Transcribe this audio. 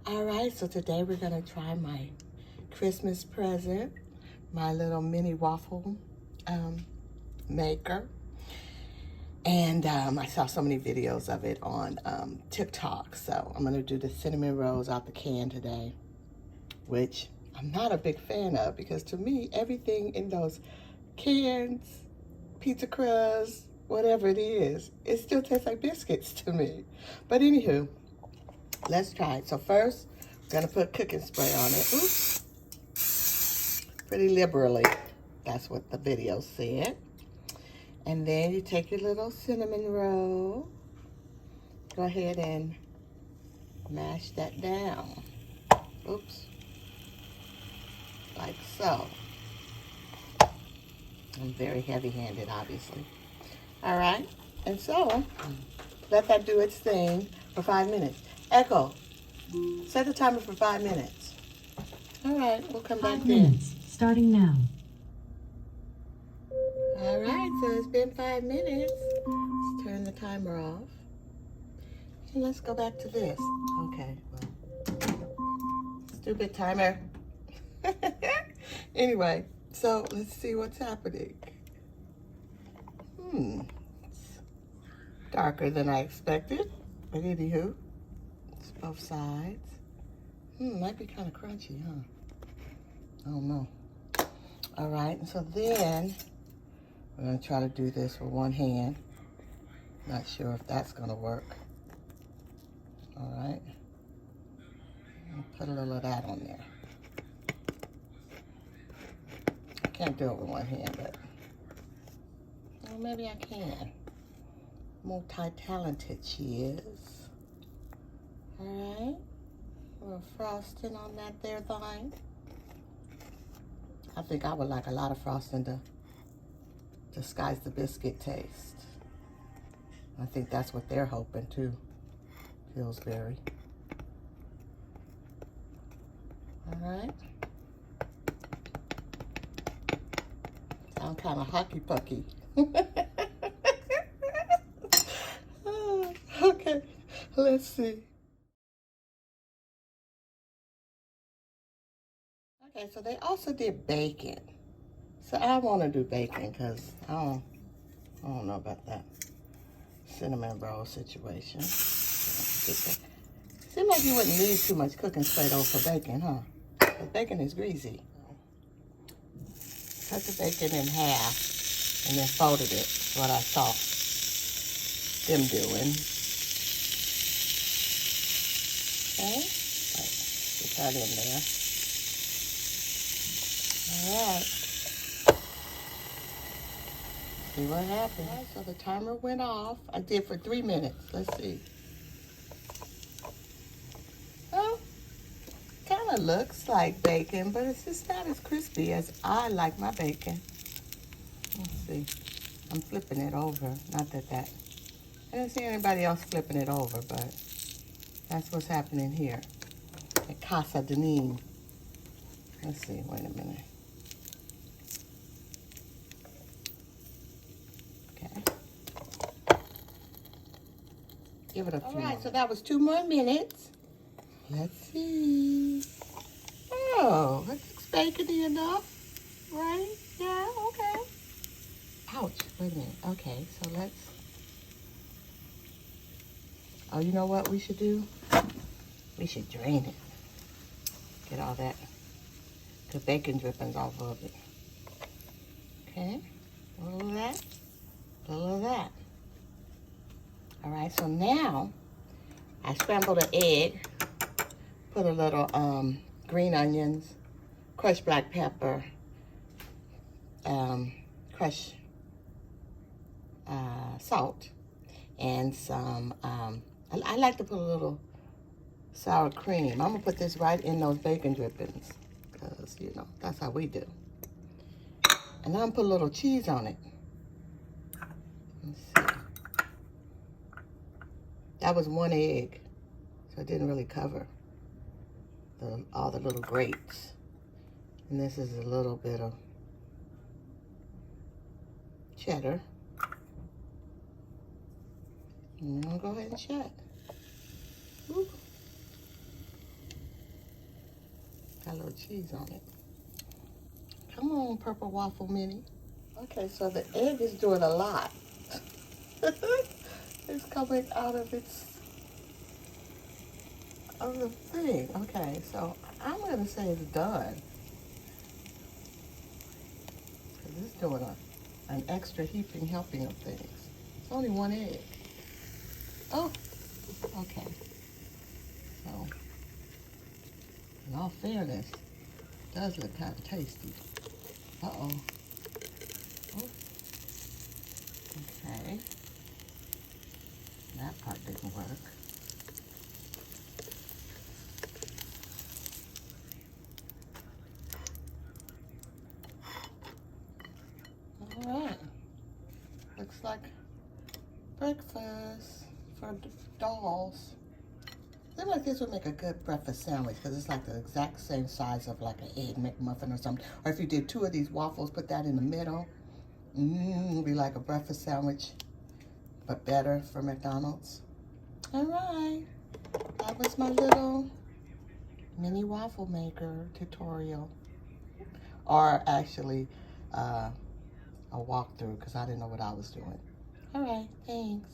All right, so today we're gonna try my Christmas present, my little mini waffle maker. And I saw so many videos of it on TikTok, so I'm gonna do the cinnamon rolls out the can today, which I'm not a big fan of because to me, everything in those cans, pizza crust, whatever it is, it still tastes like biscuits to me. But anywho, let's try it. So first, we're gonna put cooking spray on it. Oops. Pretty liberally. That's what the video said. And then you take your little cinnamon roll. Go ahead and mash that down. Oops. Like so. I'm very heavy-handed, obviously. All right. And so, let that do its thing for 5 minutes. Echo, set the timer for 5 minutes. All right, we'll come back 5 minutes, starting now. All right, so it's been 5 minutes. Let's turn the timer off. And let's go back to this. Okay, well, stupid timer. Anyway, so let's see what's happening. It's darker than I expected, but anywho, it's both sides. Might be kind of crunchy, huh? I don't know. All right, and so then we're gonna try to do this with one hand. Not sure if that's gonna work. All right, I'll put a little of that on there. I can't do it with one hand, but well, maybe I can. Multi-talented she is. All right, a little frosting on that there thing. I think I would like a lot of frosting to disguise the biscuit taste. I think that's what they're hoping too, Pillsbury. All right. Sound kind of hockey-pucky. Okay, let's see. Okay, so they also did bacon. So I want to do bacon because I don't know about that cinnamon roll situation. Seems like you wouldn't need too much cooking spray though for bacon, huh? But bacon is greasy. Cut the bacon in half and then folded it. That's what I saw them doing. Okay, get that in there. All right. See what happens. All right, so the timer went off. I did for 3 minutes. Let's see. Well, kind of looks like bacon, but it's just not as crispy as I like my bacon. Let's see. I'm flipping it over. Not that I didn't see anybody else flipping it over, but that's what's happening here at Casa Deneen. Let's see. Wait a minute. Give it a few. All right, so that was 2 more minutes. Let's see. Oh, that looks bacony enough, right? Yeah, okay. Ouch, wait a minute. Okay, so let's, oh, you know what we should do? We should drain it. Get all that good bacon drippings off of it. Okay, a little of that, a little of that. All right, so now I scrambled an egg, put a little green onions, crushed black pepper, crushed salt, and some, I like to put a little sour cream. I'm gonna put this right in those bacon drippings because, you know, that's how we do. And I'm gonna put a little cheese on it. Let's see. That was 1 egg, so it didn't really cover all the little grates. And this is a little bit of cheddar. And I'm gonna go ahead and check. Ooh. Got a little cheese on it. Come on, Purple Waffle Mini. Okay, so the egg is doing a lot. It's coming out of the thing. Okay, so I'm gonna say it's done. Cause it's doing an extra heaping helping of things. It's only one egg. Oh, okay. So, in all fairness, it does look kind of tasty. Uh-oh. Oh. Okay. That part didn't work. All right. Looks like breakfast for dolls. Something like this would make a good breakfast sandwich because it's like the exact same size of like an egg McMuffin or something. Or if you did 2 of these waffles, put that in the middle. It'd be like a breakfast sandwich, but better for McDonald's. All right, that was my little mini waffle maker tutorial. Or actually a walkthrough because I didn't know what I was doing. All right, thanks.